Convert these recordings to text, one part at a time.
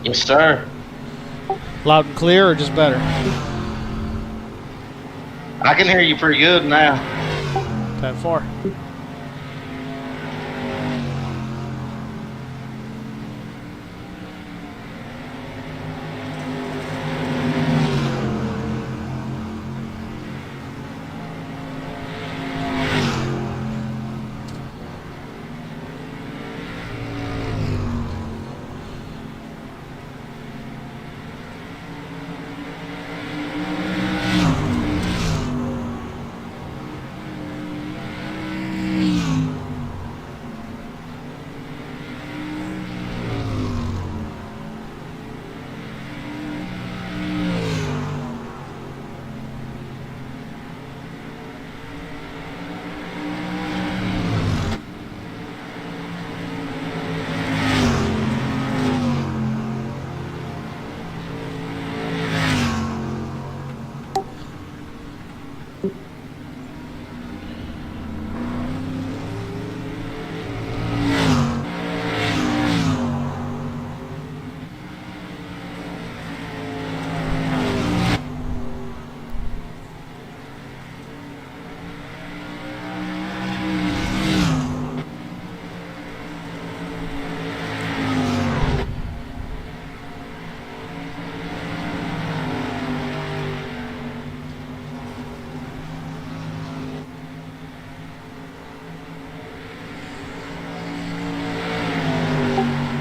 Yes, sir. Loud and clear or just better? I can hear you pretty good now. 10-4.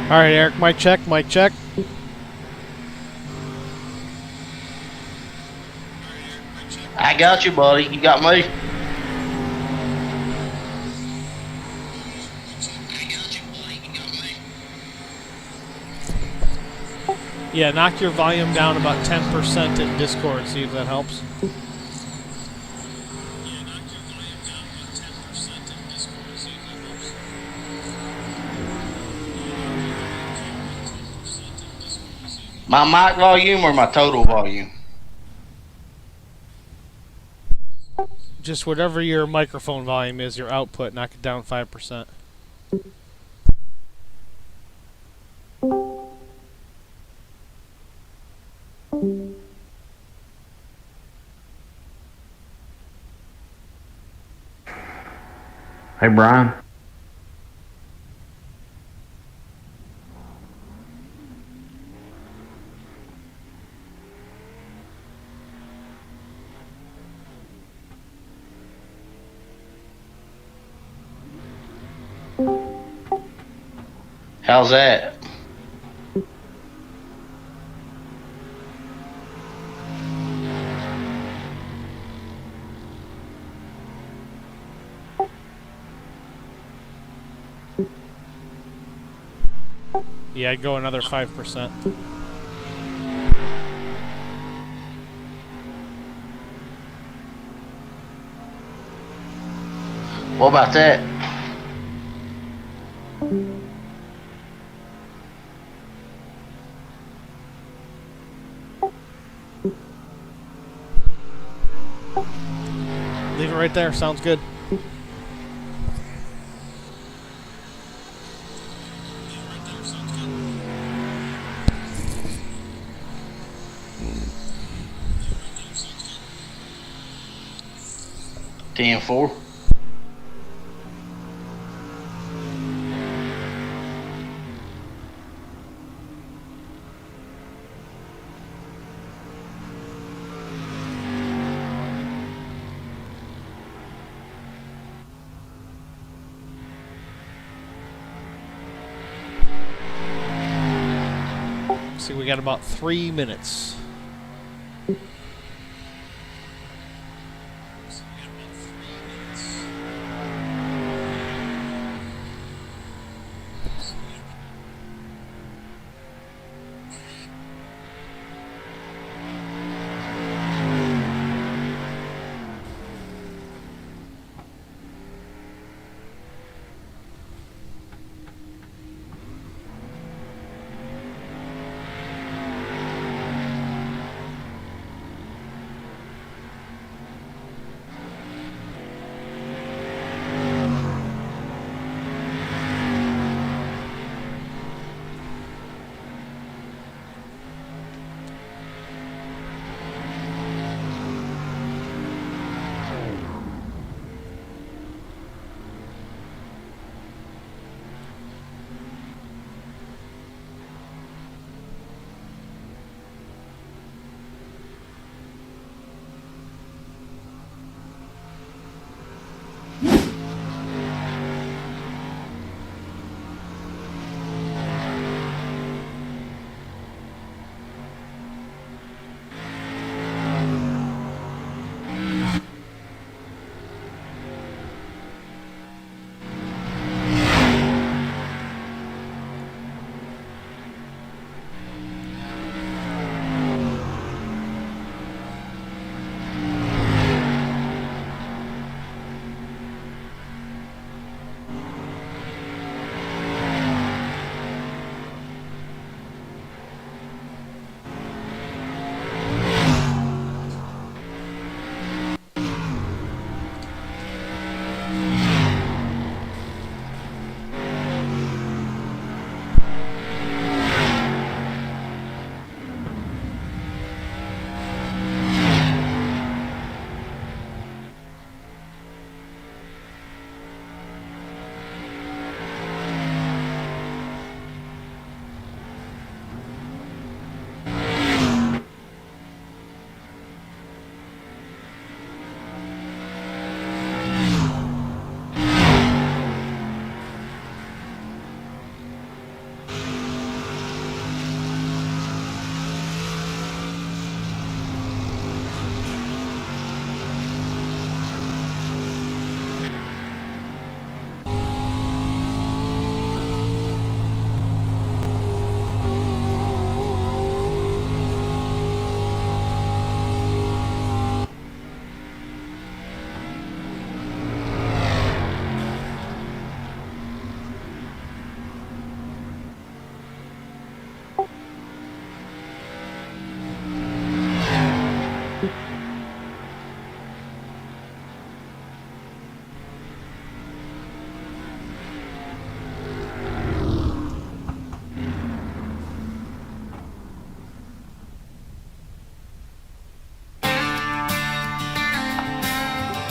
All right, Eric, mic check, mic check. I got you, buddy. You got me. Yeah, knock your volume down about 10% in Discord, see if that helps. My mic volume or my total volume? Just whatever your microphone volume is, your output, knock it down 5%. Hey, Brian. How's that? Yeah, I'd go another 5%. What about that? Leave it right there, sounds good. Ten four. See, we got about 3 minutes.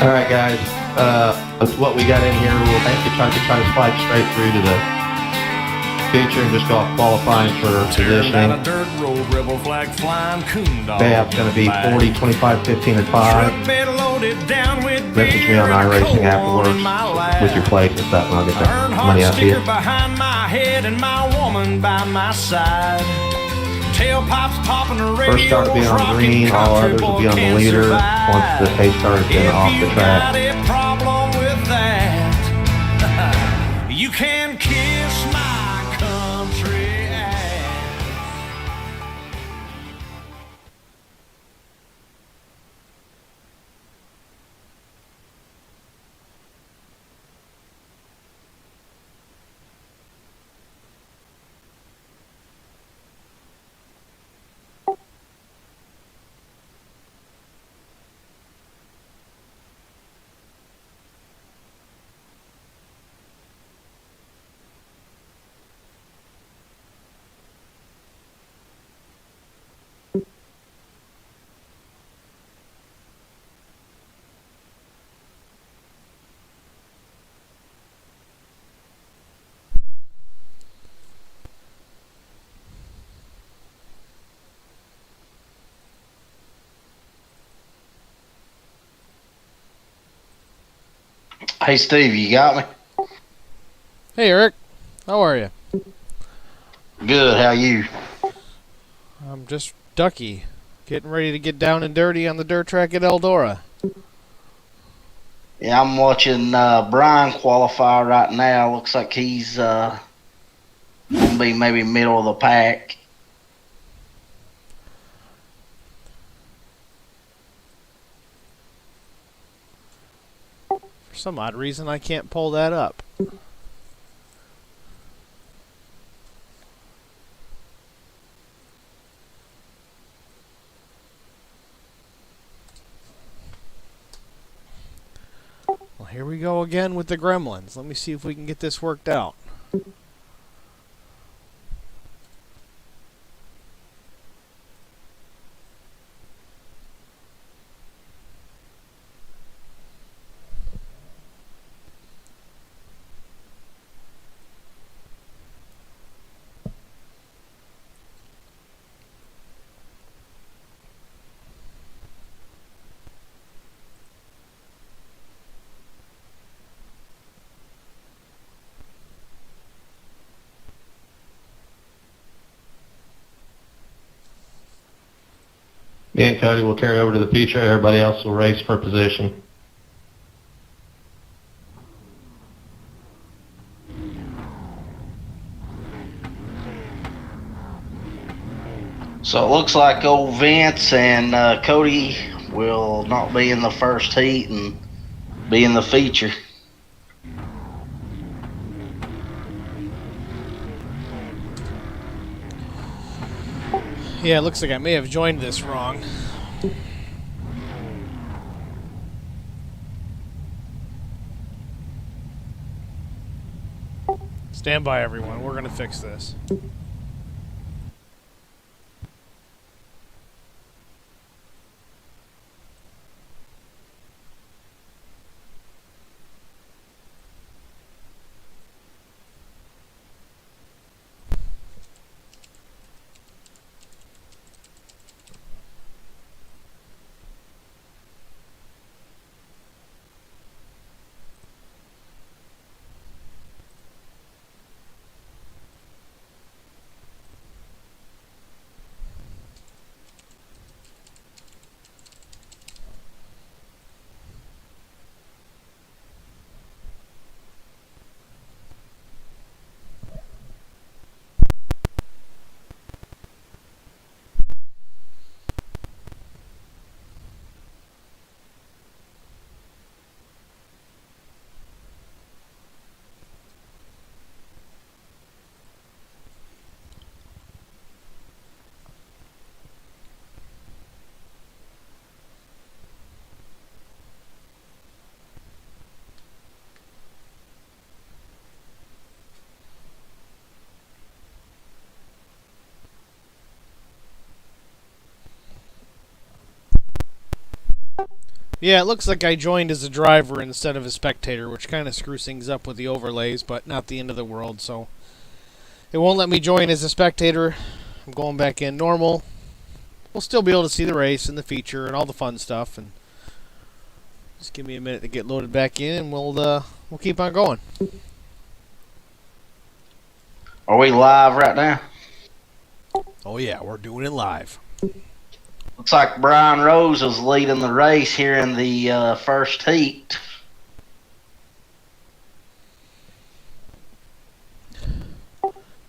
All right, guys. That's what we got in here. We'll try to slide straight through to the feature and just go off qualifying for positioning. Down a dirt road, rebel flag flying, coon dog. Payout's going to be 40, 25, 15, and 5. Message me on iRacing afterwards with your plates and stuff, and I'll get that money out to you. Behind my head and my woman by my side. Tailpipes popping the radio. First start will be on green, all others will be on the leader once the pace car has been off the track. If you got a problem with that, you can kiss my country ass. Hey, Steve, you got me? Hey, Eric. How are you? Good, how you? I'm just ducky. Getting ready to get down and dirty on the dirt track at Eldora. Yeah, I'm watching Brian qualify right now. Looks like he's going to be maybe middle of the pack. For some odd reason, I can't pull that up. Well, here we go again with the gremlins. Let me see if we can get this worked out. Me and Cody will carry over to the feature. Everybody else will race for position. So it looks like old Vince and Cody will not be in the first heat and be in the feature. Yeah, it looks like I may have joined this wrong. Stand by, everyone. We're going to fix this. Yeah, it looks like I joined as a driver instead of a spectator, which kind of screws things up with the overlays, but not the end of the world, so it won't let me join as a spectator. I'm going back in normal. We'll still be able to see the race and the feature and all the fun stuff, and just give me a minute to get loaded back in, and we'll keep on going. Are we live right now? Oh yeah, we're doing it live. Looks like Brian Rose is leading the race here in the first heat.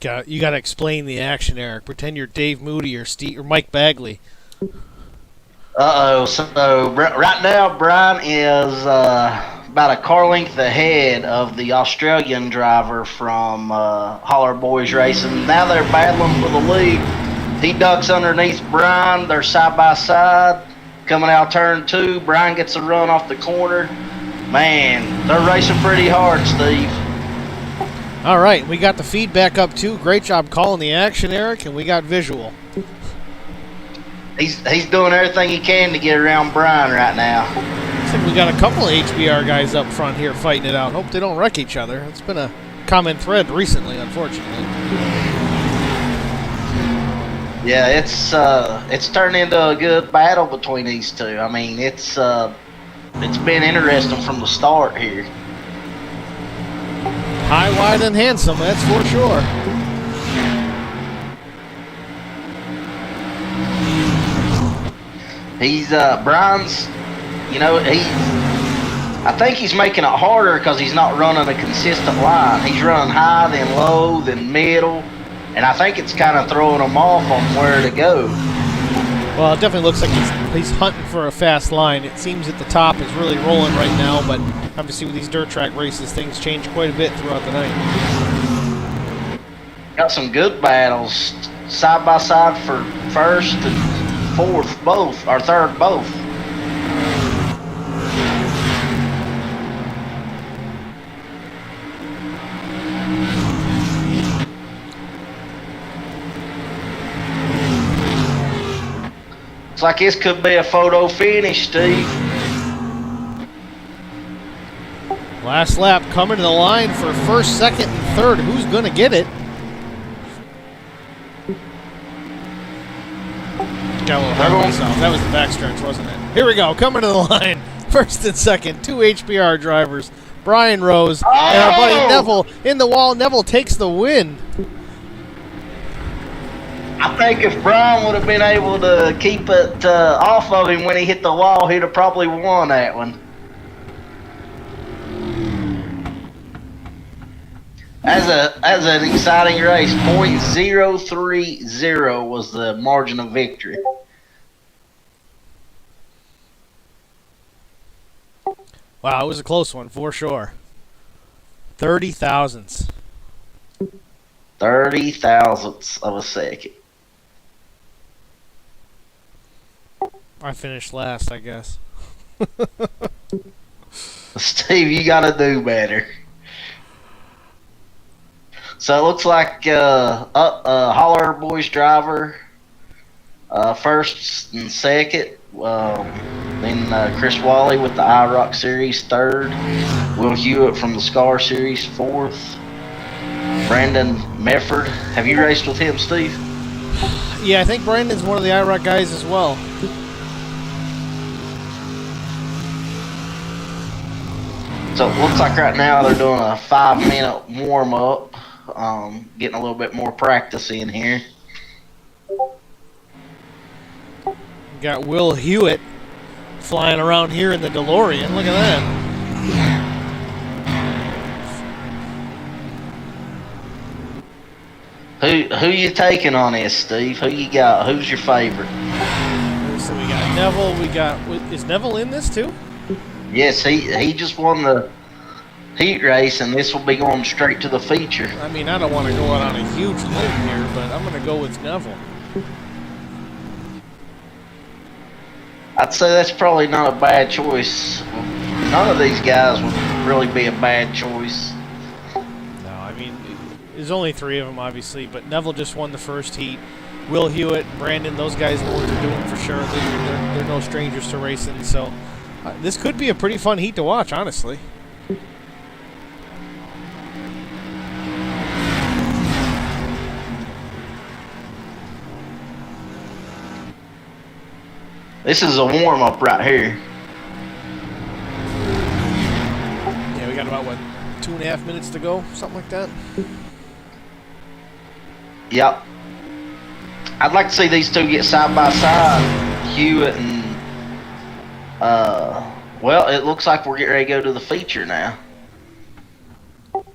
You got to explain the action, Eric. Pretend you're Dave Moody or Mike Bagley. Uh-oh. So right now, Brian is about a car length ahead of the Australian driver from Holler Boys Racing. Now they're battling for the lead. He ducks underneath Brian. They're side by side. Coming out turn 2. Brian gets a run off the corner. Man, they're racing pretty hard, Steve. All right, we got the feedback up too. Great job calling the action, Eric, and we got visual. He's doing everything he can to get around Brian right now. Looks like we got a couple of HBR guys up front here fighting it out. Hope they don't wreck each other. It's been a common thread recently, unfortunately. Yeah, it's turned into a good battle between these two. I mean, it's been interesting from the start here. High, wide, and handsome, that's for sure. He's Brian's, I think he's making it harder because he's not running a consistent line. He's running high, then low, then middle, and I think it's kind of throwing him off on where to go. Well, it definitely looks like he's hunting for a fast line. It seems that the top is really rolling right now, but obviously with these dirt track races, things change quite a bit throughout the night. Got some good battles, side by side for first and fourth both, or third both. Looks like this could be a photo finish, Steve. Last lap coming to the line for first, second, and third. Who's going to get it? Got a little hard on myself. That was the backstretch, wasn't it? Here we go, coming to the line. First and second, 2 HBR drivers. Brian Rose and our buddy Neville in the wall. Neville takes the win. I think if Brian would have been able to keep it off of him when he hit the wall, he'd have probably won that one. As an exciting race, .030 was the margin of victory. Wow, it was a close one for sure. 30 thousandths. 30 thousandths of a second. I finished last, I guess. Steve, you got to do better. So it looks like Holler Boys driver first and second. Then Chris Wally with the IROC Series third. Will Hewitt from the Scar Series fourth. Brandon Mefford. Have you raced with him, Steve? Yeah, I think Brandon's one of the IROC guys as well. So it looks like right now they're doing a 5-minute warm-up. Getting a little bit more practice in here. Got Will Hewitt flying around here in the DeLorean. Look at that. Who you taking on this, Steve? Who you got? Who's your favorite? So we got Neville. Is Neville in this too? Yes, he just won the heat race, and this will be going straight to the feature. I mean, I don't want to go out on a huge limb here, but I'm going to go with Neville. I'd say that's probably not a bad choice. None of these guys would really be a bad choice. No, I mean, there's only 3 of them, obviously, but Neville just won the first heat. Will Hewitt, Brandon, those guys know what they're doing for sure. They're no strangers to racing, so This could be a pretty fun heat to watch, honestly. This is a warm-up right here. Yeah, we got about, what, 2.5 minutes to go? Something like that? Yep. I'd like to see these two get side by side. Hewitt and, well, it looks like we're getting ready to go to the feature now.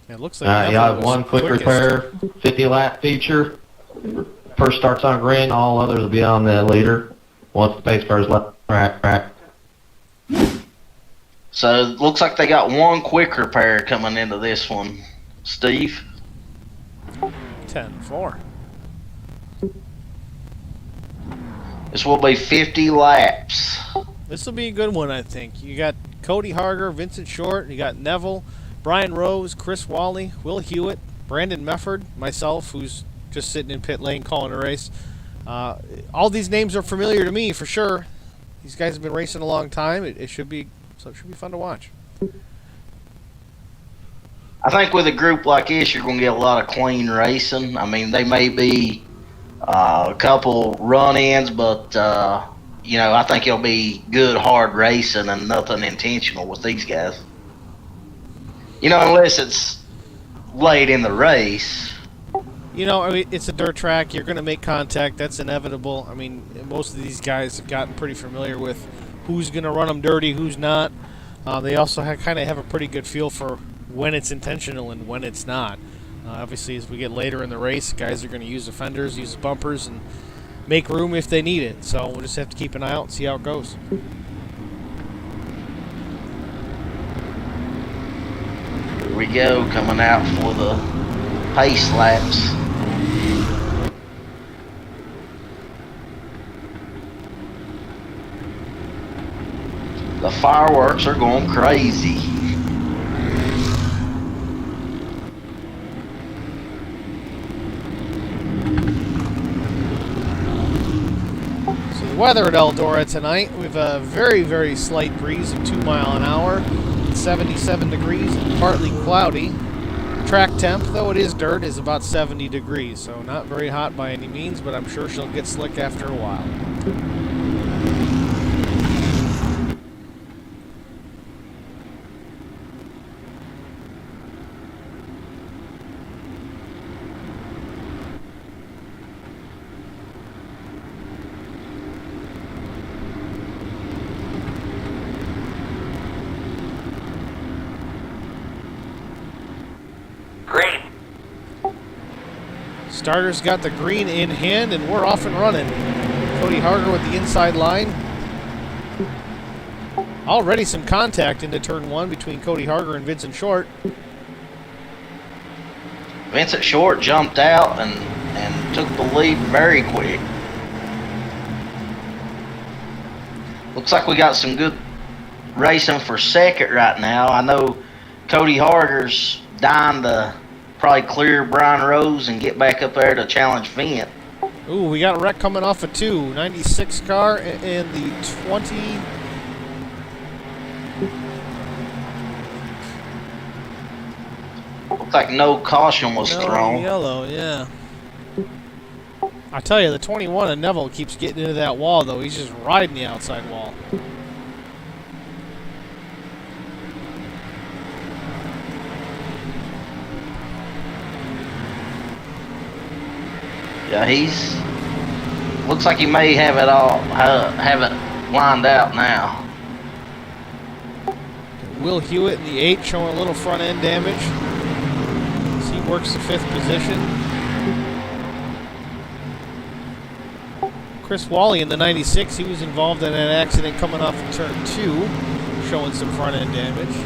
It looks like you have one quick repair, 50 lap feature. First starts on green, all others will be on the leader. Once the pace car's left, right. So it looks like they got one quick repair coming into this one. Steve? 10-4. This will be 50 laps. This will be a good one, I think. You got Cody Harger, Vincent Short, you got Neville, Brian Rose, Chris Wally, Will Hewitt, Brandon Mefford, myself, who's just sitting in pit lane calling a race. All these names are familiar to me for sure. These guys have been racing a long time. It should be fun to watch. I think with a group like this, you're going to get a lot of clean racing. I mean, they may be a couple run-ins, but I think it'll be good, hard racing and nothing intentional with these guys. Unless it's late in the race. I mean, it's a dirt track. You're going to make contact. That's inevitable. I mean, most of these guys have gotten pretty familiar with who's going to run them dirty, who's not. They also kind of have a pretty good feel for when it's intentional and when it's not. Obviously, as we get later in the race, guys are going to use the fenders, use the bumpers, and make room if they need it. So we'll just have to keep an eye out and see how it goes. Here we go, coming out for the pace laps. The fireworks are going crazy. So the weather at Eldora tonight, we have a very, very slight breeze of 2 miles an hour, 77 degrees, and partly cloudy. Track temp, though it is dirt, is about 70 degrees, so not very hot by any means, but I'm sure she'll get slick after a while. Starter's got the green in hand, and we're off and running. Cody Harger with the inside line. Already some contact into turn 1 between Cody Harger and Vincent Short. Vincent Short jumped out and took the lead very quick. Looks like we got some good racing for second right now. I know Cody Harger's dying to probably clear Brian Rose and get back up there to challenge Vint. Ooh, we got a wreck coming off a 96 car and the 20. Looks like no caution was thrown. Yellow, yeah. I tell you, the 21 of Neville keeps getting into that wall, though. He's just riding the outside wall. Yeah, looks like he may have it all, have it lined out now. Will Hewitt in the 8 showing a little front end damage. As he works the 5th position. Chris Wally in the 96, he was involved in an accident coming off of turn 2, showing some front end damage.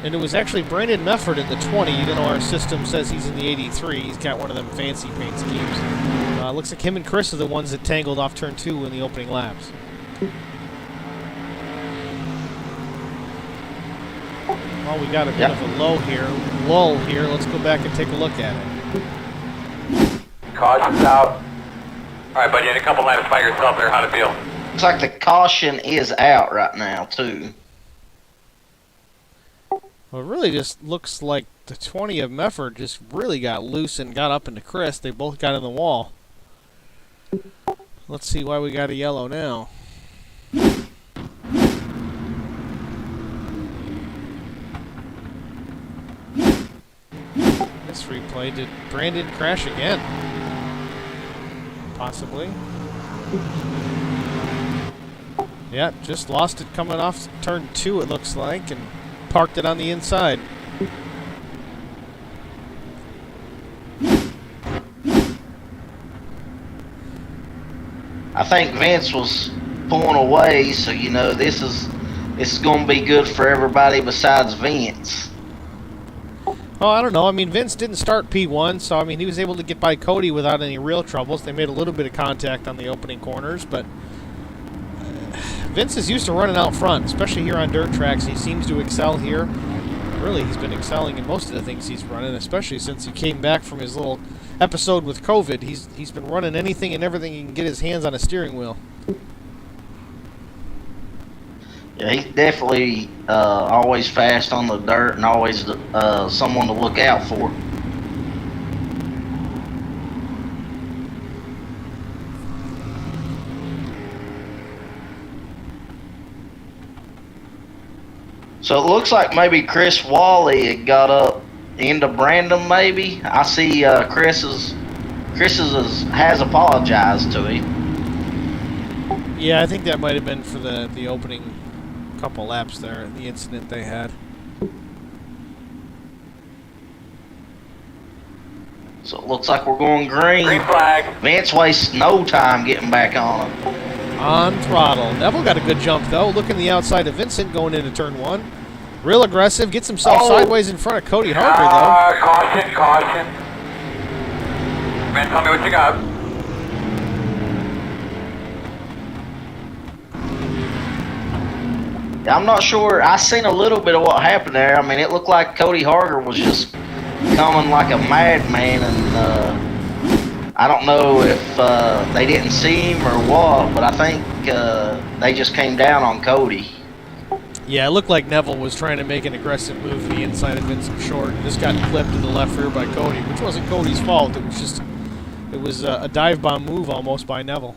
And it was actually Brandon Mefford in the 20, even though our system says he's in the 83. He's got one of them fancy paint schemes. Looks like him and Chris are the ones that tangled off turn 2 in the opening laps. Well, we got a bit of a lull here. Let's go back and take a look at it. Caution's out. All right, buddy, in a couple laps by yourself there, how'd it feel? looks like the caution is out right now, too. Well, it really just looks like the 20 of Mefford just really got loose and got up into Chris. They both got in the wall. Let's see why we got a yellow now. This replay, did Brandon crash again? Possibly. Yeah, just lost it coming off turn 2, it looks like, and parked it on the inside. I think Vince was pulling away, so you know this is going to be good for everybody besides Vince. Oh, I don't know. I mean, Vince didn't start P1, so I mean he was able to get by Cody without any real troubles. They made a little bit of contact on the opening corners, but Vince is used to running out front, especially here on dirt tracks. He seems to excel here. Really, he's been excelling in most of the things he's running, especially since he came back from his little episode with COVID. He's been running anything and everything he can get his hands on a steering wheel. Yeah, he's definitely always fast on the dirt and always someone to look out for. So it looks like maybe Chris Wally had got up into Brandon. Maybe I see Chris's has apologized to him. Yeah, I think that might have been for the opening couple laps there, the incident they had. So it looks like we're going green. Green flag. Vance wastes no time getting back on him. On throttle. Neville got a good jump, though. Looking the outside of Vincent going into turn 1. Real aggressive. Gets himself sideways in front of Cody Harper, though. Caution, caution. Man, tell me what you got. I'm not sure. I seen a little bit of what happened there. I mean, it looked like Cody Harger was just coming like a madman, and I don't know if they didn't see him or what, but I think they just came down on Cody. Yeah, it looked like Neville was trying to make an aggressive move to the inside of Vincent Short, and just got clipped in the left rear by Cody, which wasn't Cody's fault. It was a dive bomb move almost by Neville.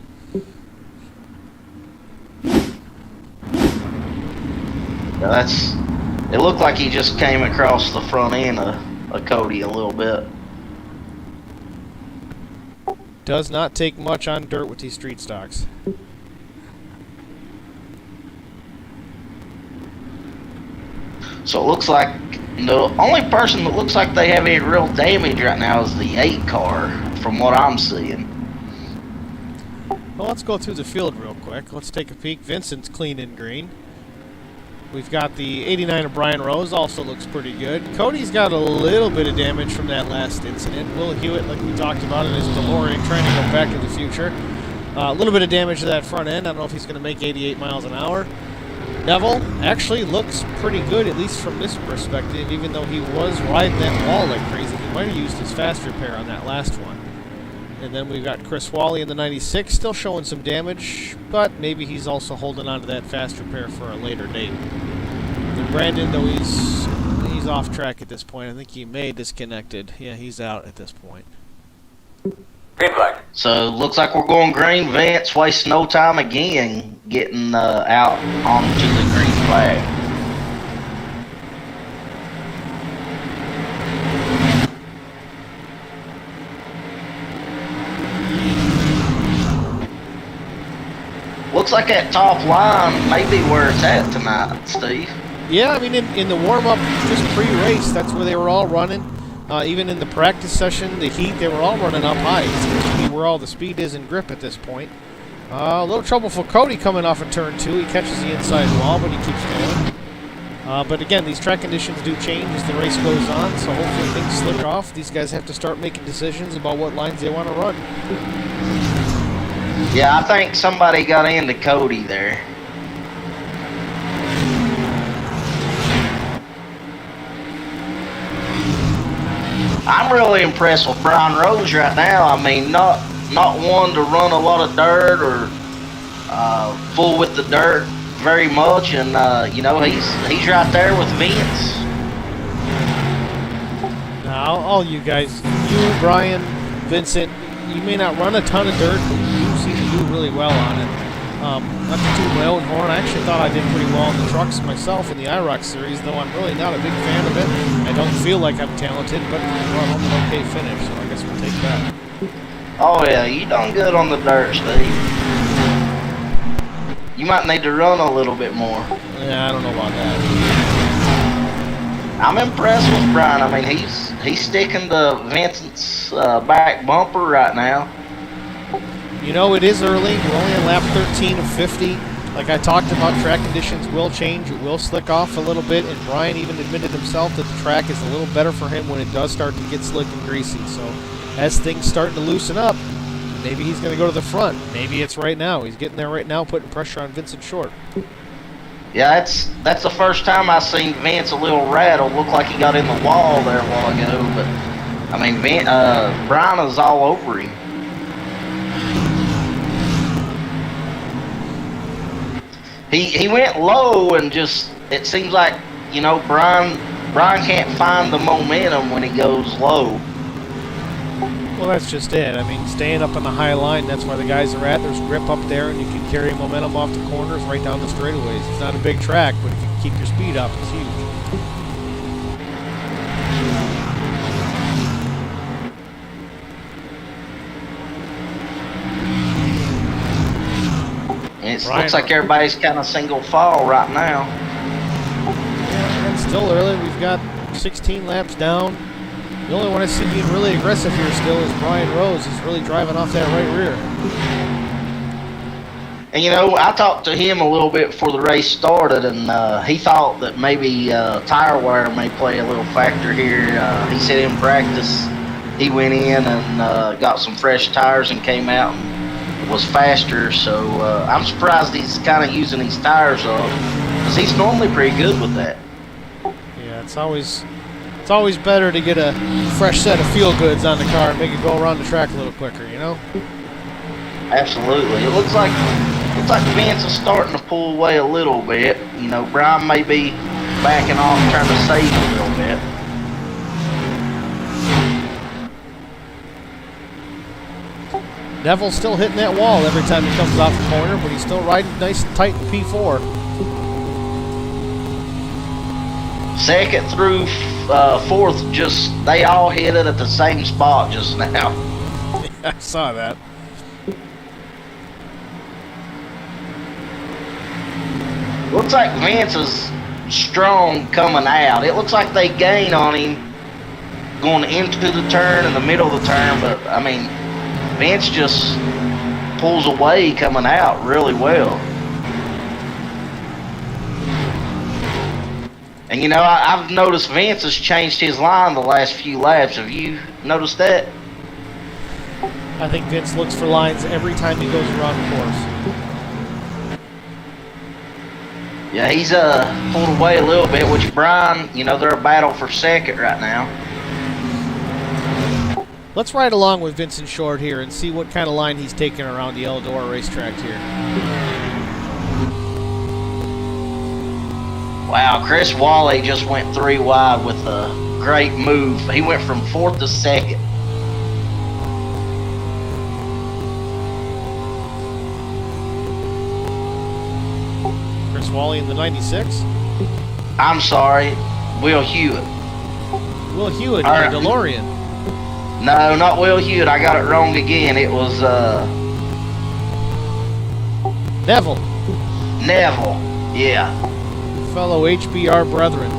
It looked like he just came across the front end of Cody a little bit. Does not take much on dirt with these street stocks. So it looks like the only person that looks like they have any real damage right now is the 8 car, from what I'm seeing. Well, let's go through the field real quick. Let's take a peek. Vincent's clean and green. We've got the 89 of Brian Rose, also looks pretty good. Cody's got a little bit of damage from that last incident. Will Hewitt, like we talked about, in his DeLorean trying to go back to the future. A little bit of damage to that front end. I don't know if he's going to make 88 miles an hour. Neville actually looks pretty good, at least from this perspective, even though he was riding that wall like crazy. He might have used his fast repair on that last one. And then we've got Chris Wally in the 96, still showing some damage, but maybe he's also holding on to that fast repair for a later date. And Brandon, though, he's off track at this point. I think he may have disconnected. Yeah, he's out at this point. Green flag. So looks like we're going green. Vance wastes no time again getting out onto the green flag. Looks like that top line may be where it's at tonight, Steve. Yeah, I mean, in the warm-up, just pre-race, that's where they were all running. Even in the practice session, the heat, they were all running up high. It seems to be where all the speed is in grip at this point. A little trouble for Cody coming off of turn 2. He catches the inside wall, but he keeps going. But again, these track conditions do change as the race goes on, so hopefully things slick off. These guys have to start making decisions about what lines they want to run. Yeah, I think somebody got into Cody there. I'm really impressed with Brian Rose right now. I mean, not one to run a lot of dirt or full with the dirt very much, and you know, he's right there with Vince. Now, all you guys, you, Brian, Vincent, you may not run a ton of dirt, but you seem to do really well on it. Not to toot my own horn, I actually thought I did pretty well on the trucks myself in the IROC series, though I'm really not a big fan of it. I don't feel like I'm talented, but I brought home an okay finish, so I guess we'll take that. Oh yeah, you done good on the dirt, Steve. You might need to run a little bit more. Yeah, I don't know about that. I'm impressed with Brian. I mean, he's sticking to Vincent's back bumper right now. You know, it is early. We're only on lap 13 of 50. Like I talked about, track conditions will change. It will slick off a little bit, and Brian even admitted himself that the track is a little better for him when it does start to get slick and greasy. So as things start to loosen up, maybe he's going to go to the front. Maybe it's right now. He's getting there right now, putting pressure on Vincent Short. Yeah, that's the first time I've seen Vince a little rattled. Looked like he got in the wall there a while ago, but I mean, Brian is all over him. He went low, and just, it seems like, you know, Brian can't find the momentum when he goes low. Well, that's just it. I mean, staying up on the high line, that's where the guys are at. There's grip up there, and you can carry momentum off the corners right down the straightaways. It's not a big track, but if you can keep your speed up, it's huge. It looks like everybody's kind of single file right now. Yeah, it's still early. We've got 16 laps down. The only one I see being really aggressive here still is Brian Rose. He's really driving off that right rear. And you know, I talked to him a little bit before the race started, and he thought that maybe tire wear may play a little factor here. He said in practice he went in and got some fresh tires and came out and was faster. So I'm surprised he's kind of using these tires up, because he's normally pretty good with that. Yeah, it's always better to get a fresh set of fuel goods on the car and make it go around the track a little quicker, you know? Absolutely. It looks like Vince is starting to pull away a little bit. You know, Brian may be backing off, trying to save a little bit. Neville's still hitting that wall every time he comes off the corner, but he's still riding nice and tight in P4. Second through fourth, just, they all hit it at the same spot just now. I saw that. Looks like Vince is strong coming out. It looks like they gain on him going into the turn and the middle of the turn, but I mean, Vince just pulls away coming out really well. And you know, I've noticed Vince has changed his line the last few laps. Have you noticed that? I think Vince looks for lines every time he goes around the course. Yeah, he's pulled away a little bit, which Brian, you know, they're a battle for second right now. Let's ride along with Vincent Short here and see what kind of line he's taking around the Eldora racetrack here. Wow, Chris Wally just went 3 wide with a great move. He went from 4th to 2nd. Chris Wally in the 96? I'm sorry, Will Hewitt. Will Hewitt in All right. the DeLorean. No, not Will Hewitt. I got it wrong again. It was Neville. Neville. Yeah. Fellow HBR brethren.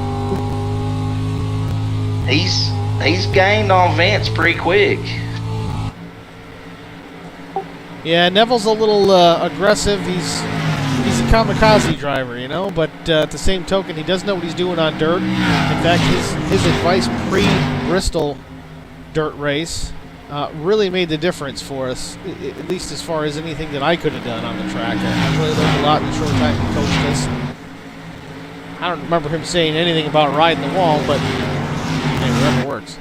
He's gained on Vince pretty quick. Yeah, Neville's a little aggressive. He's a kamikaze driver, you know, but at the same token, he does know what he's doing on dirt. In fact, his advice pre-Bristol dirt race really made the difference for us, at least as far as anything that I could have done on the track. I really learned a lot in the short time he coached us. I don't remember him saying anything about riding the wall, but hey, whatever works.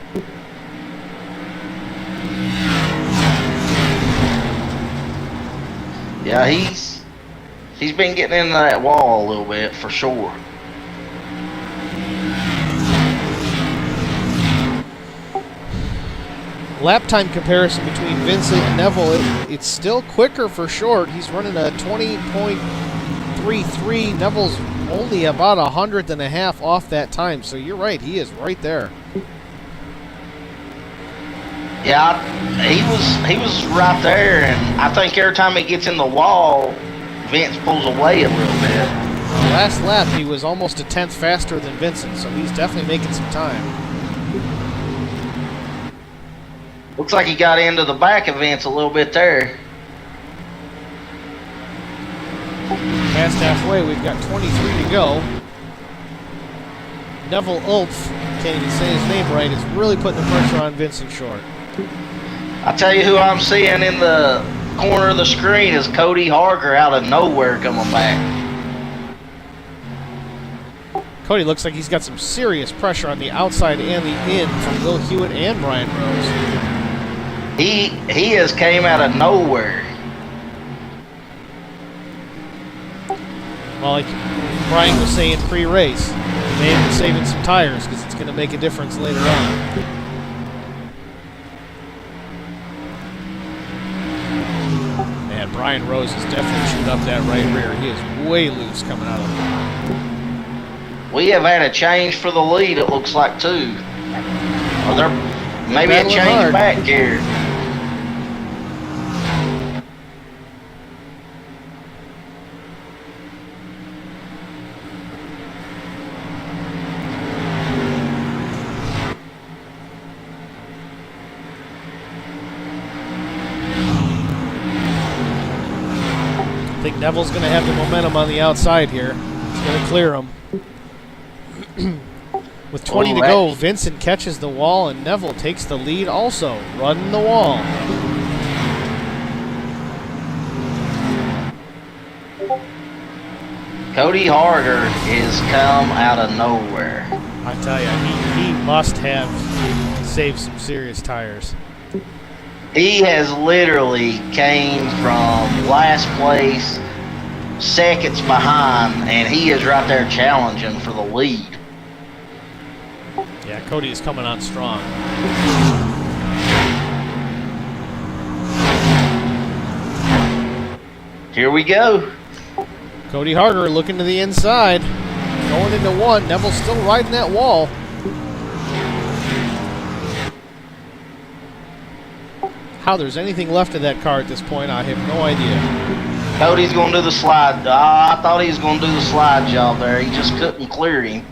Yeah, He's been getting into that wall a little bit for sure. Lap time comparison between Vincent and Neville, it's still quicker for short. He's running a 20.33. Neville's only about 100.5 off that time, so you're right, he is right there. Yeah, he was right there, and I think every time he gets in the wall, Vince pulls away a little bit. Last lap, he was almost a tenth faster than Vincent, so he's definitely making some time. Looks like he got into the back of Vince a little bit there. Past halfway, we've got 23 to go. Neville Ulf, can't even say his name right, is really putting the pressure on Vincent Short. I tell you who I'm seeing in the corner of the screen is Cody Harger out of nowhere coming back. Cody looks like he's got some serious pressure on the outside and the in from Will Hewitt and Brian Rose. He has came out of nowhere. Well, like Brian was saying pre-race, he may have been saving some tires because it's going to make a difference later on. Man, Brian Rose is definitely chewed up that right rear. He is way loose coming out of it. We have had a change for the lead, it looks like, too. Or there maybe a change hard back here. I think Neville's going to have the momentum on the outside here. He's going to clear him. With 20 to go, Vincent catches the wall and Neville takes the lead also, running the wall. Cody Harger is come out of nowhere. I tell you, he must have saved some serious tires. He has literally came from last place, seconds behind, and he is right there challenging for the lead. Yeah, Cody is coming on strong. Here we go. Cody Harger looking to the inside. Going into one. Neville's still riding that wall. How there's anything left of that car at this point, I have no idea. Cody's going to do the slide. I thought he was going to do the slide job there. He just couldn't clear him.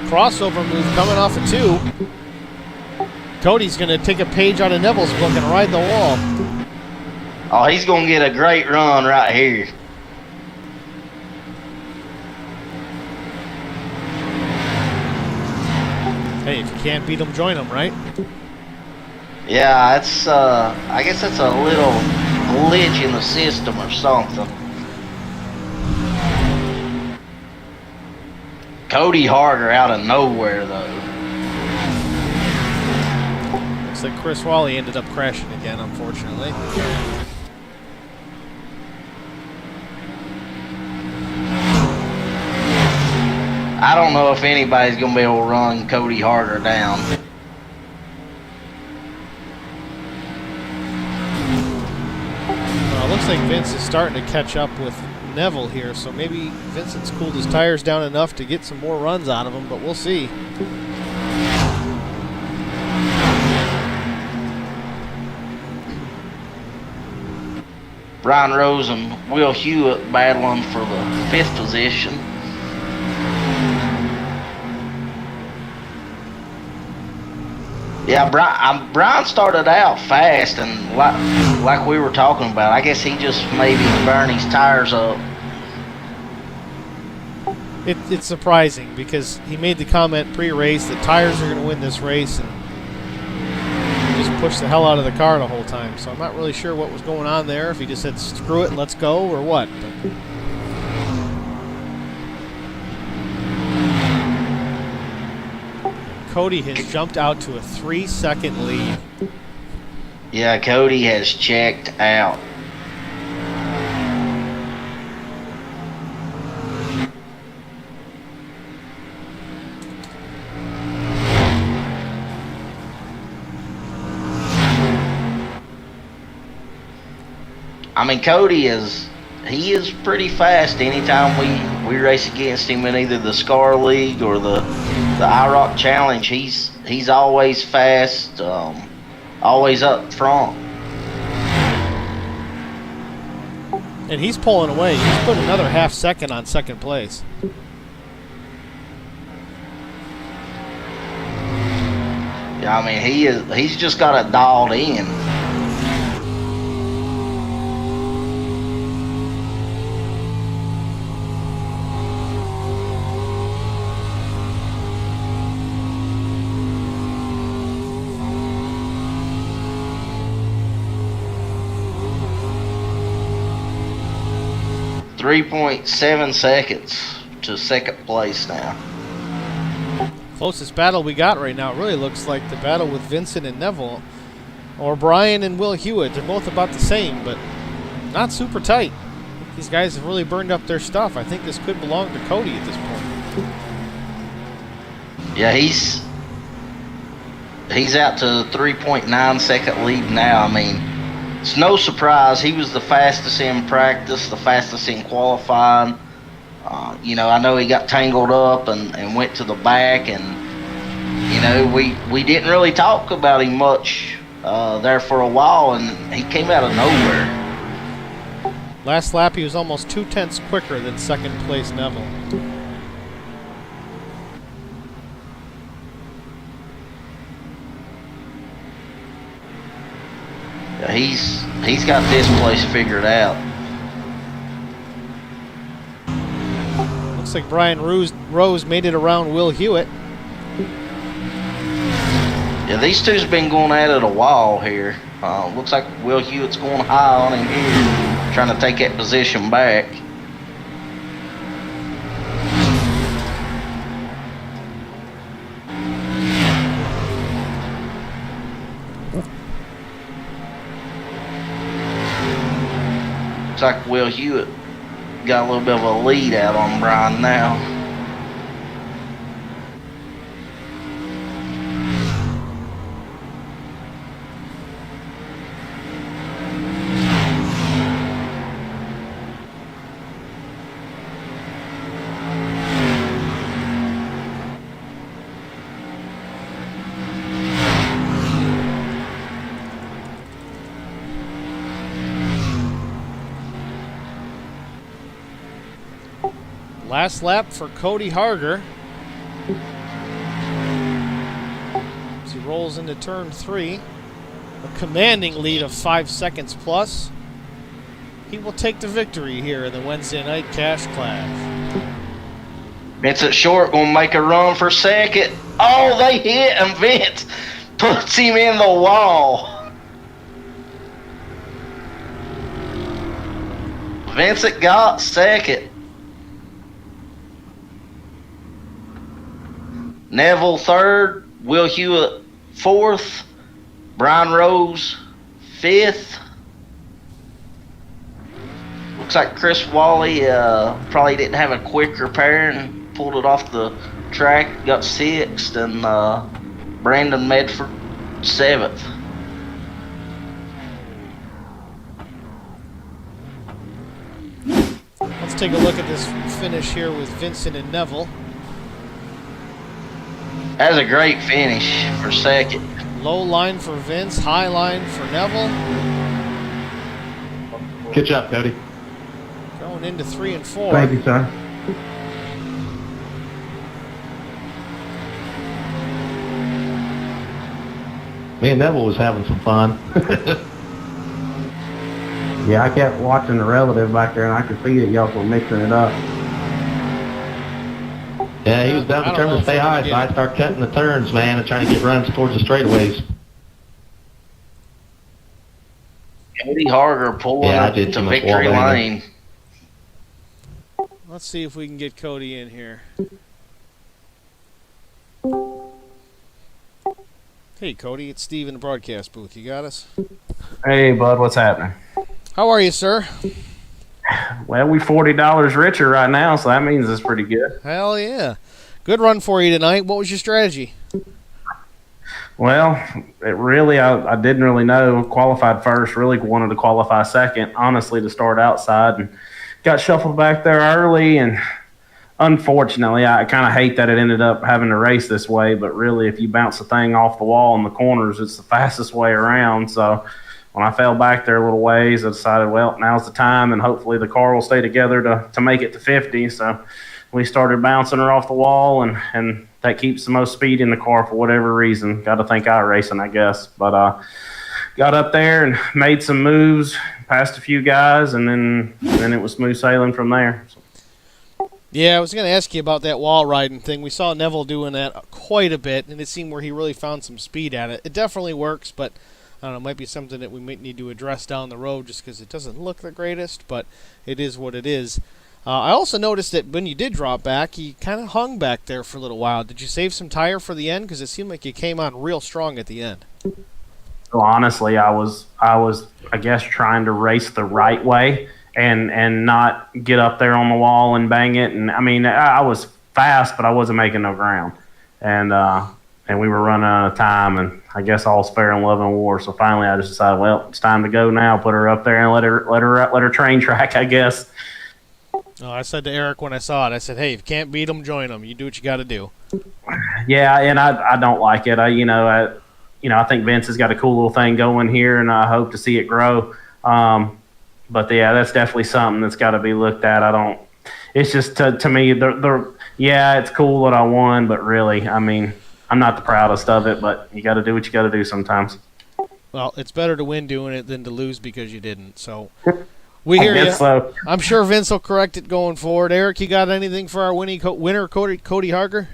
Crossover move coming off of 2. Cody's going to take a page out of Neville's book and ride the wall. Oh, he's going to get a great run right here. Hey, if you can't beat them, join them, right? Yeah, it's, I guess that's a little glitch in the system or something. Cody Harger out of nowhere, though. Looks like Chris Wally ended up crashing again, unfortunately. I don't know if anybody's going to be able to run Cody Harger down. Well, it looks like Vince is starting to catch up with Neville here, so maybe Vincent's cooled his tires down enough to get some more runs out of him, but we'll see. Brian Rose and Will Hewitt battling for the 5th position. Yeah, Brian started out fast, and like we were talking about, I guess he just maybe burned his tires up. It's surprising because he made the comment pre-race that tires are going to win this race, and he just pushed the hell out of the car the whole time. So I'm not really sure what was going on there, if he just said screw it, let's go, or what. But Cody has jumped out to a 3-second lead. Yeah, Cody has checked out. I mean, Cody is pretty fast anytime we race against him in either the Scar League or the IROC Challenge. He's always fast, always up front. And he's pulling away. He's put another half second on second place. Yeah, I mean, he's just got it dialed in. .7 seconds to second place now. Closest battle we got right now, it really looks like the battle with Vincent and Neville, or Brian and Will Hewitt. They're both about the same, but not super tight. These guys have really burned up their stuff. I think this could belong to Cody at this point. Yeah, he's out to 3.9 second lead now. I mean, it's no surprise. He was the fastest in practice, the fastest in qualifying. You know, I know he got tangled up and went to the back, and you know, we didn't really talk about him much there for a while, and he came out of nowhere. Last lap, he was almost 0.2 quicker than second place Neville. Yeah, he's got this place figured out. Looks like Brian Rose made it around Will Hewitt. Yeah, these two's been going at it a while here. Looks like Will Hewitt's going high on him here, trying to take that position back. Looks like Will Hewitt got a little bit of a lead out on Brian now. Last lap for Cody Harger. As he rolls into turn 3. A commanding lead of 5 seconds plus. He will take the victory here in the Wednesday night cash clash. Vincent Short gonna make a run for second. Oh, they hit him. Vince puts him in the wall. Vincent got second. Neville third, Will Hewitt fourth, Brian Rose fifth. Looks like Chris Wally probably didn't have a quick repair and pulled it off the track, got sixth, and Brandon Medford seventh. Let's take a look at this finish here with Vincent and Neville. That's a great finish for second. Low line for Vince, high line for Neville. Good job, Cody. Going into 3 and 4. Thank you, sir. Me and Neville was having some fun. Yeah, I kept watching the relative back there, and I could see that y'all were mixing it up. Yeah, he was down determined to stay high, so I start cutting the turns, man, and trying to get runs towards the straightaways. Cody Harger pulling up to victory lane. Let's see if we can get Cody in here. Hey, Cody, it's Steve in the broadcast booth. You got us? Hey, bud, what's happening? How are you, sir? Well, we $40 richer right now, so that means it's pretty good. Hell yeah. Good run for you tonight. What was your strategy? Well, I didn't really know. Qualified first, really wanted to qualify second, honestly, to start outside, and got shuffled back there early. And unfortunately, I kind of hate that it ended up having to race this way, but really, if you bounce the thing off the wall in the corners, it's the fastest way around. So when I fell back there a little ways, I decided, well, now's the time, and hopefully the car will stay together to make it to 50. So we started bouncing her off the wall, and that keeps the most speed in the car for whatever reason. Got to think iRacing, I guess. But got up there and made some moves, passed a few guys, and then it was smooth sailing from there. So. Yeah, I was going to ask you about that wall riding thing. We saw Neville doing that quite a bit, and it seemed where he really found some speed at it. It definitely works, but I don't know, it might be something that we might need to address down the road just because it doesn't look the greatest, but it is what it is. I also noticed that when you did drop back, you kind of hung back there for a little while. Did you save some tire for the end? Because it seemed like you came on real strong at the end. Well, honestly, I was, I guess, trying to race the right way and not get up there on the wall and bang it. And I mean, I was fast, but I wasn't making no ground. And we were running out of time, and I guess all's fair in love and war. So finally, I just decided, well, it's time to go now. Put her up there and let her train track, I guess. Oh, I said to Eric when I saw it, I said, hey, if you can't beat them, join them. You do what you got to do. Yeah, and I don't like it. I think Vince has got a cool little thing going here, and I hope to see it grow. But yeah, that's definitely something that's got to be looked at. It's just to me, it's cool that I won, but really, I mean, I'm not the proudest of it, but you got to do what you got to do sometimes. Well, it's better to win doing it than to lose because you didn't. So we hear you. So. I'm sure Vince will correct it going forward. Eric, you got anything for our winner, Cody Harger?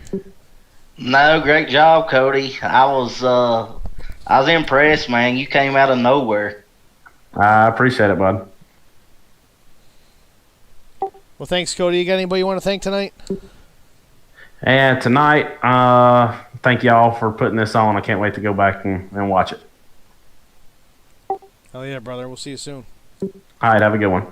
No, great job, Cody. I was impressed, man. You came out of nowhere. I appreciate it, bud. Well, thanks, Cody. You got anybody you want to thank tonight? And tonight, thank y'all for putting this on. I can't wait to go back and watch it. Oh, yeah, brother. We'll see you soon. All right, have a good one.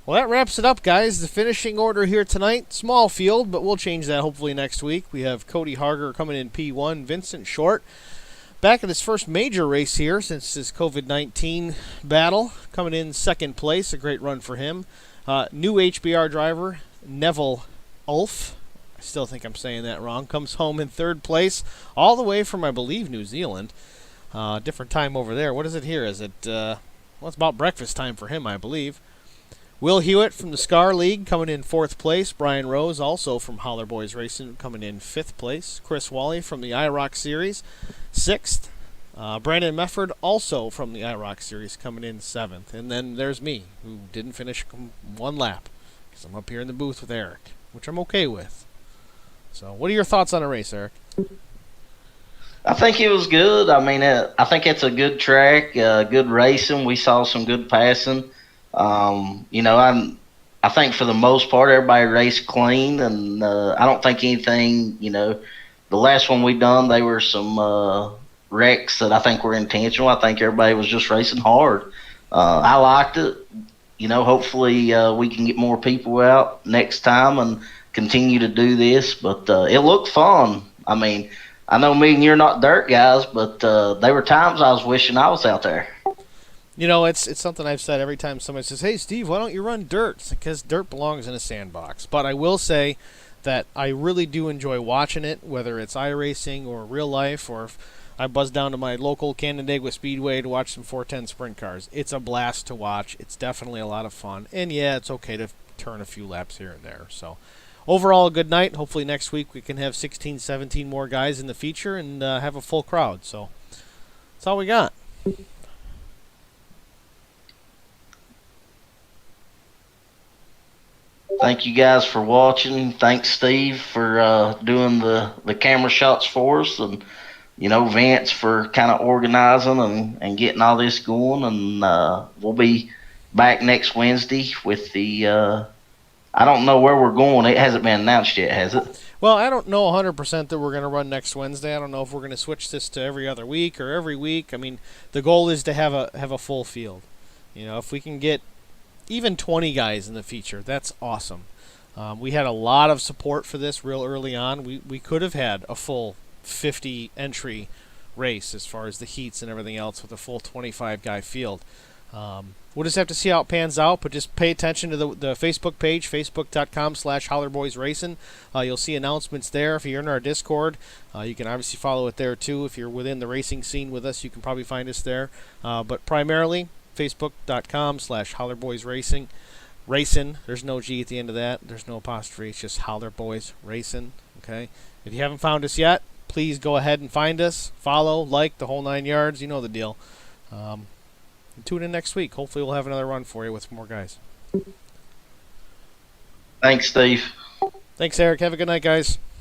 Well, that wraps it up, guys. The finishing order here tonight, small field, but we'll change that hopefully next week. We have Cody Harger coming in P1, Vincent Short back in his first major race here since his COVID-19 battle, coming in second place, a great run for him. New HBR driver, Neville Ulf, I still think I'm saying that wrong, comes home in third place, all the way from, I believe, New Zealand. Different time over there. What is it here? Is it, well, it's about breakfast time for him, I believe. Will Hewitt from the Scar League coming in fourth place. Brian Rose, also from Holler Boys Racing, coming in fifth place. Chris Wally from the IROC Series, sixth. Brandon Mefford, also from the IROC Series, coming in seventh. And then there's me, who didn't finish one lap, because I'm up here in the booth with Eric, which I'm okay with. So what are your thoughts on the race, Eric? I think it was good. I mean, I think it's a good track, good racing. We saw some good passing. I think for the most part everybody raced clean, and I don't think anything. The last one we done, there were some wrecks that I think were intentional. I think everybody was just racing hard. I liked it. Hopefully we can get more people out next time and continue to do this. But it looked fun. I mean, I know me and you're not dirt guys, but there were times I was wishing I was out there. It's something I've said every time somebody says, hey, Steve, why don't you run dirt? It's because dirt belongs in a sandbox. But I will say that I really do enjoy watching it, whether it's iRacing or real life, or if I buzz down to my local Canandaigua Speedway to watch some 410 sprint cars. It's a blast to watch. It's definitely a lot of fun. And, yeah, it's okay to turn a few laps here and there. So, overall, a good night. Hopefully next week we can have 16, 17 more guys in the feature and have a full crowd. So, that's all we got. Thank you guys for watching. Thanks, Steve, for doing the camera shots for us, and Vance for kind of organizing and getting all this going. And we'll be back next Wednesday with the. I don't know where we're going. It hasn't been announced yet, has it? Well, I don't know 100% that we're going to run next Wednesday. I don't know if we're going to switch this to every other week or every week. I mean, the goal is to have a full field. You know, if we can get even 20 guys in the feature, that's awesome. We had a lot of support for this real early on. We could have had a full 50 entry race as far as the heats and everything else with a full 25 guy field. We'll just have to see how it pans out, but just pay attention to the Facebook page, facebook.com/hollerboysracing. You'll see announcements there. If you're in our Discord, you can obviously follow it there too. If you're within the racing scene with us, you can probably find us there. But primarily, facebook.com/hollerboysracing. Racing, there's no G at the end of that. There's no apostrophe. It's just Hollerboys Racing. Okay. If you haven't found us yet, please go ahead and find us. Follow, like, the whole 9 yards. You know the deal. Tune in next week. Hopefully we'll have another run for you with more guys. Thanks, Steve. Thanks, Eric. Have a good night, guys.